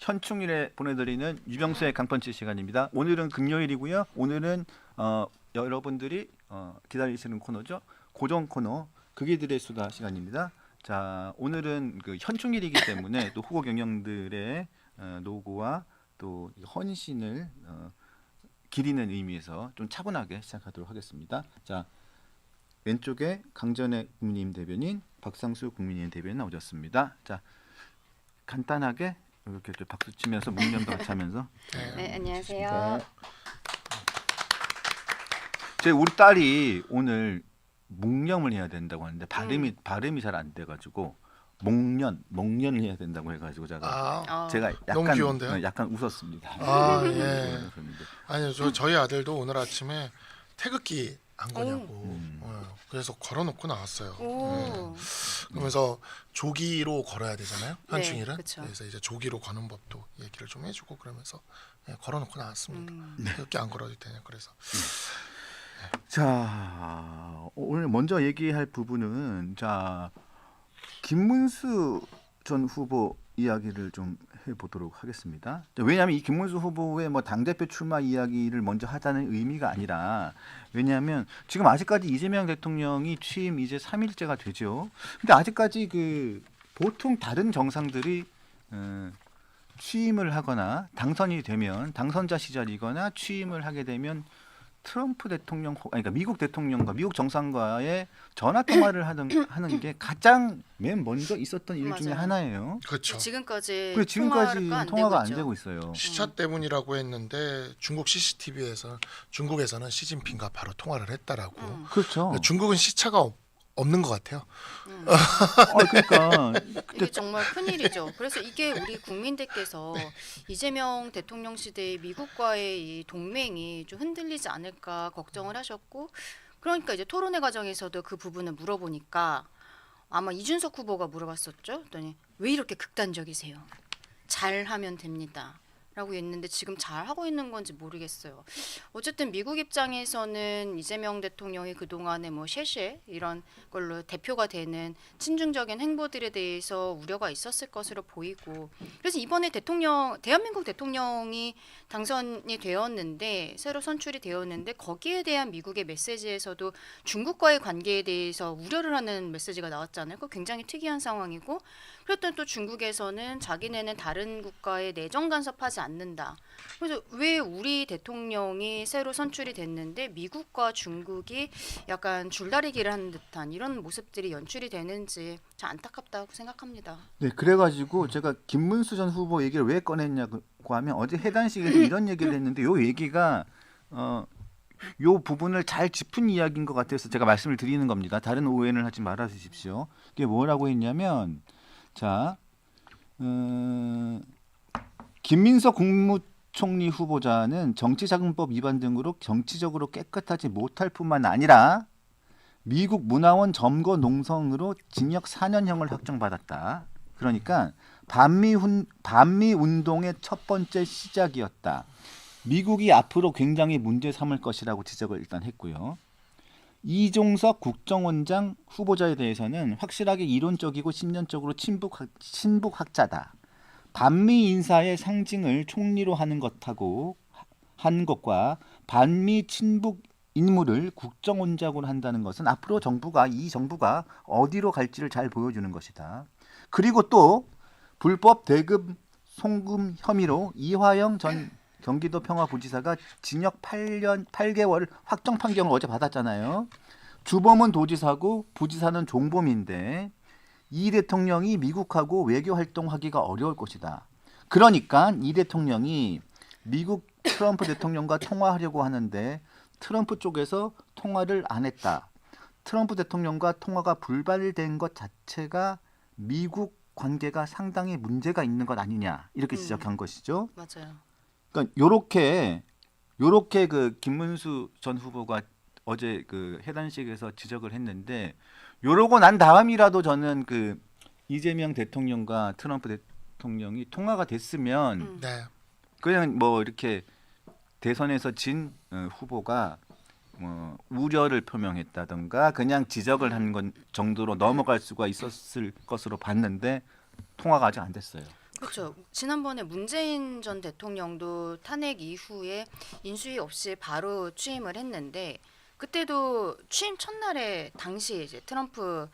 현충일에 보내드리는 유병수의 강펀치 시간입니다. 오늘은 금요일이고요. 오늘은 여러분들이 기다리시는 코너죠. 고정 코너 극이들의 수다 시간입니다. 자, 오늘은 그 현충일이기 때문에 또 후보 경영들의 노고와 또 헌신을 기리는 의미에서 좀 차분하게 시작하도록 하겠습니다. 자, 왼쪽에 강전의 국민의힘 대변인, 박상수 국민의힘 대변인 나오셨습니다. 자, 간단하게 이렇게 좀 박수 치면서 묵념도 같이 하면서. 네, 안녕하세요. 제 우리 딸이 오늘 묵념을 해야 된다고 하는데 발음이 잘 안 돼가지고 목련을 해야 된다고 해가지고 제가 너무 귀여운데요? 약간 웃었습니다. 예. 아니요, 저희 아들도 오늘 아침에 태극기 안 거냐고. 그래서 걸어놓고 나왔어요. 그러면서 조기로 걸어야 되잖아요. 현충일은. 그쵸. 그래서 이제 조기로 거는 법도 얘기를 좀 해주고 그러면서 걸어놓고 나왔습니다. 태극기 안 걸어도 되냐 그래서. 자, 오늘 먼저 얘기할 부분은 자, 김문수 전 후보 이야기를 좀 해보도록 하겠습니다. 왜냐하면 이 김문수 후보의 뭐 당대표 출마 이야기를 먼저 하자는 의미가 아니라, 왜냐하면 지금 아직까지 이재명 대통령이 취임 이제 3일째가 되죠. 근데 아직까지 그 보통 다른 정상들이 취임을 하거나 당선이 되면, 당선자 시절이거나 취임을 하게 되면 트럼프 대통령, 그러니까 미국 대통령과 미국 정상과의 전화 통화를 하는 게 가장 맨 먼저 있었던 일 중에 맞아요. 하나예요. 그렇죠. 지금까지 통화가 안 되고 있어요. 시차 때문이라고 했는데 중국 CCTV에서 중국에서는 시진핑과 바로 통화를 했다라고. 그렇죠. 중국은 시차가 없는 것 같아요. 그러니까 이게 정말 큰일이죠. 그래서 이게 우리 국민들께서 이재명 대통령 시대의 미국과의 이 동맹이 좀 흔들리지 않을까 걱정을 하셨고, 그러니까 이제 토론회 과정에서도 그 부분을 물어보니까 아마 이준석 후보가 물어봤었죠. 그랬더니 왜 이렇게 극단적이세요? 잘하면 됩니다. 라고 했는데 지금 잘 하고 있는 건지 모르겠어요. 어쨌든 미국 입장에서는 이재명 대통령이 그동안에 뭐 셰셰 이런 걸로 대표가 되는 친중적인 행보들에 대해서 우려가 있었을 것으로 보이고, 그래서 이번에 대한민국 대통령이 당선이 되었는데, 새로 선출이 되었는데, 거기에 대한 미국의 메시지에서도 중국과의 관계에 대해서 우려를 하는 메시지가 나왔잖아요. 그거 굉장히 특이한 상황이고, 그랬더니 또 중국에서는 자기네는 다른 국가에 내정 간섭하지 않는다. 그래서 왜 우리 대통령이 새로 선출이 됐는데 미국과 중국이 약간 줄다리기를 하는 듯한 이런 모습들이 연출이 되는지 참 안타깝다고 생각합니다. 네, 그래가지고 제가 김문수 전 후보 얘기를 왜 꺼냈냐고 하면, 어제 해단식에서 이런 얘기를 했는데 요 얘기가 요 부분을 잘 짚은 이야기인 것 같아서 제가 말씀을 드리는 겁니다. 다른 오해는 하지 말아 주십시오. 이게 뭐라고 했냐면, 자, 김민석 국무총리 후보자는 정치자금법 위반 등으로 정치적으로 깨끗하지 못할 뿐만 아니라 미국 문화원 점거 농성으로 징역 4년형을 확정받았다. 그러니까 반미 운동의 첫 번째 시작이었다. 미국이 앞으로 굉장히 문제 삼을 것이라고 지적을 일단 했고요. 이종석 국정원장 후보자에 대해서는 확실하게 이론적이고 신념적으로 친북학자다. 반미 인사의 상징을 총리로 하는 것과 반미 친북 인물을 국정원장으로 한다는 것은 앞으로 이 정부가 어디로 갈지를 잘 보여주는 것이다. 그리고 또 불법 대금 송금 혐의로 이화영 전 경기도 평화부지사가 징역 8년 8개월 확정 판결을 어제 받았잖아요. 주범은 도지사고 부지사는 종범인데 이 대통령이 미국하고 외교 활동하기가 어려울 것이다. 그러니까 이 대통령이 미국 트럼프 대통령과 통화하려고 하는데 트럼프 쪽에서 통화를 안 했다. 트럼프 대통령과 통화가 불발된 것 자체가 미국 관계가 상당히 문제가 있는 것 아니냐, 이렇게 지적한 것이죠. 맞아요. 그러니까 요렇게 그 김문수 전 후보가 어제 그 해단식에서 지적을 했는데, 요러고 난 다음이라도 저는 그 이재명 대통령과 트럼프 대통령이 통화가 됐으면 그냥 뭐 이렇게 대선에서 진 후보가 우려를 표명했다던가 그냥 지적을 한 건 정도로 넘어갈 수가 있었을 것으로 봤는데 통화가 아직 안 됐어요. 그렇죠. 지난번에 문재인 전 대통령도 탄핵 이후에 인수위 없이 바로 취임을 했는데 그때도 취임 첫날에 당시 이제 트럼프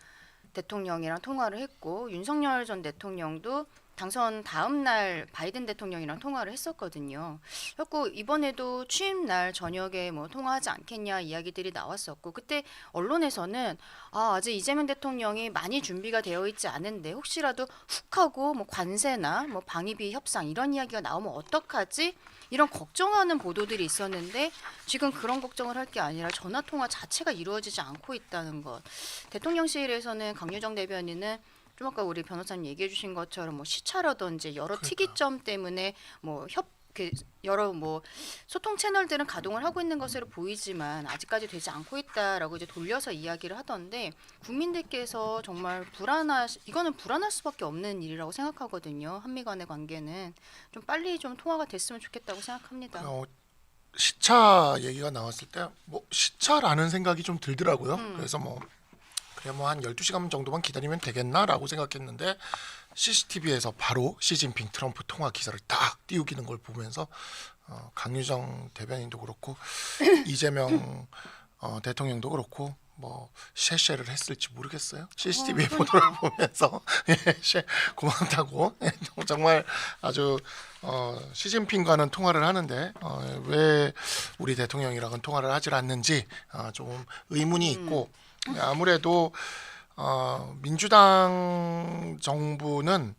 대통령이랑 통화를 했고 윤석열 전 대통령도 당선 다음 날 바이든 대통령이랑 통화를 했었거든요. 그래서 이번에도 취임 날 저녁에 뭐 통화하지 않겠냐 이야기들이 나왔었고 그때 언론에서는 아직 이재명 대통령이 많이 준비가 되어 있지 않은데 혹시라도 훅 하고 뭐 관세나 뭐 방위비 협상 이런 이야기가 나오면 어떡하지? 이런 걱정하는 보도들이 있었는데 지금 그런 걱정을 할 게 아니라 전화 통화 자체가 이루어지지 않고 있다는 것. 대통령실에서는 강유정 대변인은 좀 아까 우리 변호사님 얘기해 주신 것처럼 뭐 시차라든지 여러 특이점 때문에 뭐 여러 뭐 소통 채널들은 가동을 하고 있는 것으로 보이지만 아직까지 되지 않고 있다라고 이제 돌려서 이야기를 하던데 국민들께서 정말 이거는 불안할 수밖에 없는 일이라고 생각하거든요. 한미 간의 관계는 좀 빨리 좀 통화가 됐으면 좋겠다고 생각합니다. 시차 얘기가 나왔을 때 뭐 시차라는 생각이 좀 들더라고요. 그래서 그냥 뭐 한 12시간 정도만 기다리면 되겠나라고 생각했는데 CCTV에서 바로 시진핑 트럼프 통화 기사를 딱 띄우기는 걸 보면서 강유정 대변인도 그렇고 이재명 대통령도 그렇고 뭐 쉐쉐를 했을지 모르겠어요. CCTV 보도를 보면서 고맙다고 정말 아주 시진핑과는 통화를 하는데 왜 우리 대통령이랑은 통화를 하질 않는지 좀 의문이 있고 아무래도 민주당 정부는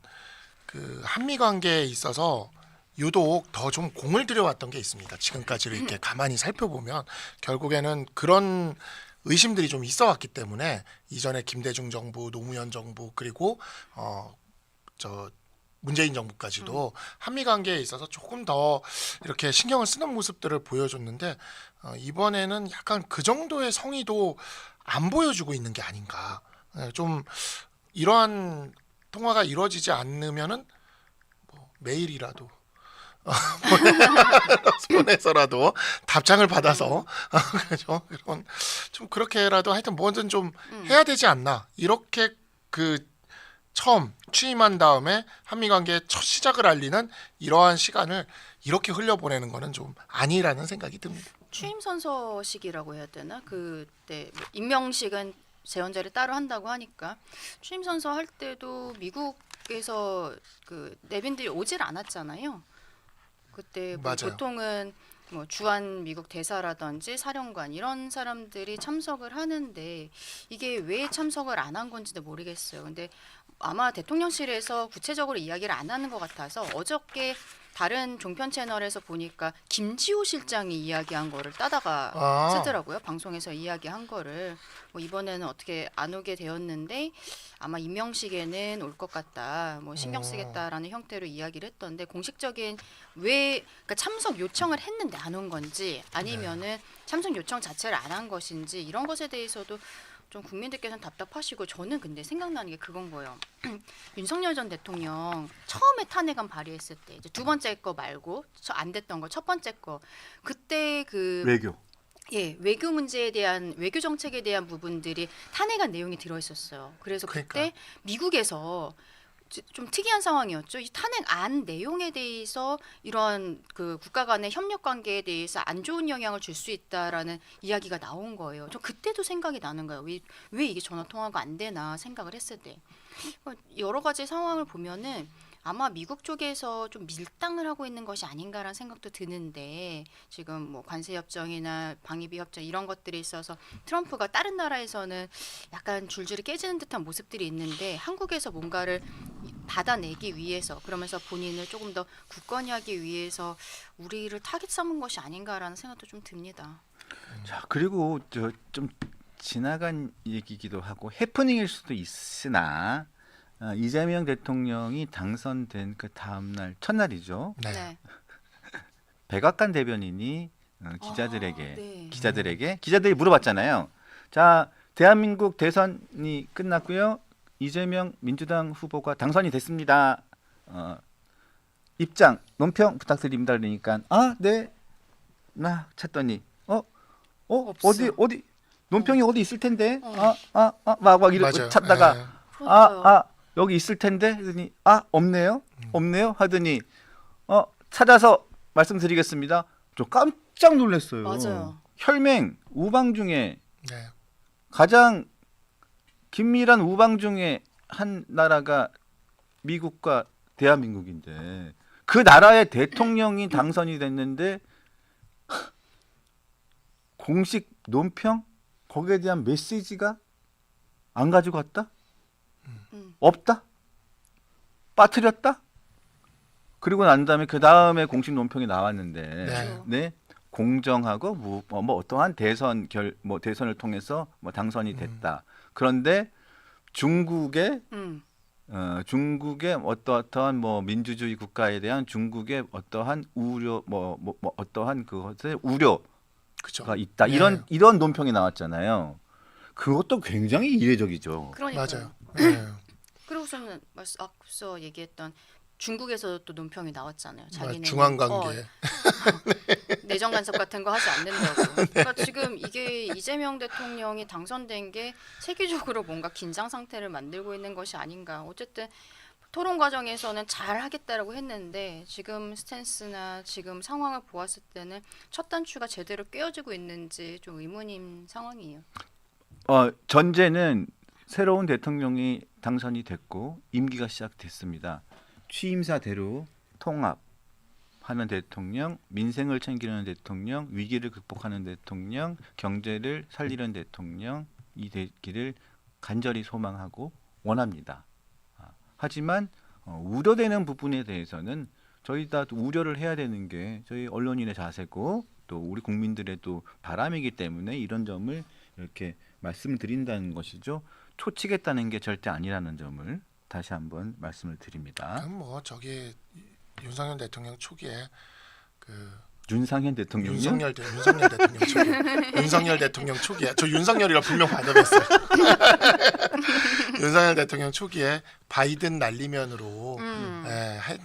그 한미 관계에 있어서 유독 더 좀 공을 들여왔던 게 있습니다. 지금까지를 이렇게 가만히 살펴보면 결국에는 그런 의심들이 좀 있어왔기 때문에 이전에 김대중 정부, 노무현 정부 그리고 문재인 정부까지도 한미 관계에 있어서 조금 더 이렇게 신경을 쓰는 모습들을 보여줬는데 이번에는 약간 그 정도의 성의도 안 보여주고 있는 게 아닌가. 좀 이러한 통화가 이루어지지 않으면은 뭐 메일이라도 보내서라도 답장을 받아서 그죠? 그런 좀 그렇게라도 하여튼 뭐든 좀 해야 되지 않나. 이렇게 그 처음 취임한 다음에 한미 관계의 첫 시작을 알리는 이러한 시간을 이렇게 흘려보내는 거는 좀 아니라는 생각이 듭니다. 취임 선서식이라고 해야 되나? 그때 임명식은 재헌자를 따로 한다고 하니까 취임 선서 할 때도 미국에서 그 내빈들이 오질 않았잖아요. 그때 뭐 맞아요. 보통은 뭐 주한 미국 대사라든지 사령관 이런 사람들이 참석을 하는데 이게 왜 참석을 안 한 건지도 모르겠어요. 근데 아마 대통령실에서 구체적으로 이야기를 안 하는 것 같아서 어저께 다른 종편 채널에서 보니까 김지호 실장이 이야기한 거를 따다가 쓰더라고요. 방송에서 이야기한 거를 뭐 이번에는 어떻게 안 오게 되었는데 아마 임명식에는 올 것 같다. 뭐 신경 쓰겠다라는 형태로 이야기를 했던데 공식적인 그러니까 참석 요청을 했는데 안 온 건지 아니면은 참석 요청 자체를 안 한 것인지 이런 것에 대해서도 좀 국민들께서는 답답하시고 저는 근데 생각나는 게 그건 거예요. 윤석열 전 대통령 처음에 탄핵안 발의했을 때 이제 두 번째 거 말고 안 됐던 거 첫 번째 거 그때 그 외교. 외교 문제에 대한 외교 정책에 대한 부분들이 탄핵안 내용이 들어 있었어요. 그래서 그때 미국에서 좀 특이한 상황이었죠. 이 탄핵안 내용에 대해서 이런 그 국가 간의 협력 관계에 대해서 안 좋은 영향을 줄 수 있다라는 이야기가 나온 거예요. 저 그때도 생각이 나는 거예요. 왜 이게 전화 통화가 안 되나 생각을 했을 때 여러 가지 상황을 보면은 아마 미국 쪽에서 좀 밀당을 하고 있는 것이 아닌가라는 생각도 드는데 지금 뭐 관세 협정이나 방위비 협정 이런 것들이 있어서 트럼프가 다른 나라에서는 약간 줄줄이 깨지는 듯한 모습들이 있는데 한국에서 뭔가를 받아내기 위해서 그러면서 본인을 조금 더 굳건히 하기 위해서 우리를 타깃 삼은 것이 아닌가라는 생각도 좀 듭니다. 자, 그리고 좀 지나간 얘기기도 하고 해프닝일 수도 있으나 이재명 대통령이 당선된 그 다음 날 첫날이죠. 네. 백악관 대변인이 기자들이 물어봤잖아요. 자, 대한민국 대선이 끝났고요. 이재명 민주당 후보가 당선이 됐습니다. 입장 논평 부탁드립니다. 그러니까 네. 나 찾더니 어디 논평이 어디 있을 텐데 막 이러고 맞아요. 찾다가 그렇죠. 여기 있을 텐데 그러더니 없네요. 없네요 하더니 찾아서 말씀드리겠습니다. 저 깜짝 놀랐어요. 맞아요. 혈맹 우방 중에 네. 가장 긴밀한 우방 중에 한 나라가 미국과 대한민국인데 그 나라의 대통령이 당선이 됐는데 공식 논평 거기에 대한 메시지가 안 가지고 왔다? 없다? 빠뜨렸다? 그리고 난 다음에 그 다음에 공식 논평이 나왔는데 네. 네 공정하고 뭐 어떠한 대선을 통해서 뭐 당선이 됐다. 그런데 중국의 중국의 어떠한 뭐 민주주의 국가에 대한 중국의 어떠한 우려 뭐 어떠한 그것의 우려가 그죠. 있다. 네. 이런 논평이 나왔잖아요. 그것도 굉장히 이례적이죠. 그러니까요. 맞아요. 네. 그리고서는 앞서 얘기했던 중국에서도 또 논평이 나왔잖아요. 자기는 중한 관계. 내정 간섭 같은 거 하지 않는다고. 그러니까 지금 이게 이재명 대통령이 당선된 게 세계적으로 뭔가 긴장 상태를 만들고 있는 것이 아닌가. 어쨌든 토론 과정에서는 잘 하겠다라고 했는데 지금 스탠스나 지금 상황을 보았을 때는 첫 단추가 제대로 꿰어지고 있는지 좀 의문인 상황이에요. 전제는 새로운 대통령이 당선이 됐고 임기가 시작됐습니다. 취임사대로 통합하는 대통령, 민생을 챙기는 대통령, 위기를 극복하는 대통령, 경제를 살리는 대통령 이 되기를 간절히 소망하고 원합니다. 하지만 우려되는 부분에 대해서는 저희 다 우려를 해야 되는 게 저희 언론인의 자세고 또 우리 국민들의 또 바람이기 때문에 이런 점을 이렇게 말씀드린다는 것이죠. 초치겠다는 게 절대 아니라는 점을 다시 한번 말씀을 드립니다. 그럼 뭐 저기 윤석열 대통령 초기에 그 윤상현 대통령요? 윤석열 대통령 초기에 윤석열 대통령 초기에 저 윤석열이라 분명 발음했어요. 윤석열 대통령 초기에 바이든 날리면으로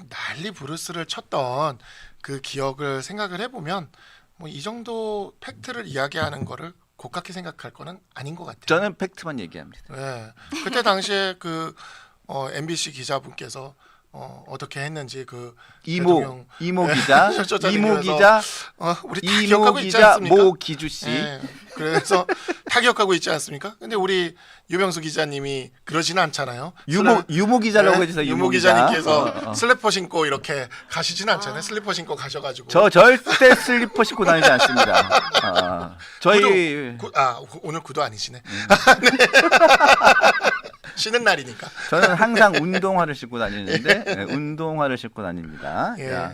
난리 부르스를 쳤던 그 기억을 생각을 해보면 뭐 이 정도 팩트를 이야기하는 거를 고깝게 생각할 거는 아닌 것 같아요. 저는 팩트만 얘기합니다. 네. 그때 당시에 그 MBC 기자분께서 어떻게 했는지 그 대통령- 이모 기자, 이모 쫓아다니면서 기자, 우리 다 이모 기억하고 있지 기자, 않습니까? 모 기주 씨. 네. 그래서 다 기억하고 있지 않습니까? 근데 우리 유병수 기자님이 그러지는 않잖아요. 유모 기자라고 네? 해주세요. 유모 기자님께서 슬리퍼 신고 이렇게 가시지는 않잖아요. 슬리퍼 신고 가셔가지고 저 절대 슬리퍼 신고 다니지 않습니다. 저희 오늘 구도 아니시네. 네. 쉬는 날이니까. 저는 항상 운동화를 신고 다니는데 운동화를 신고 다닙니다. 예. 자,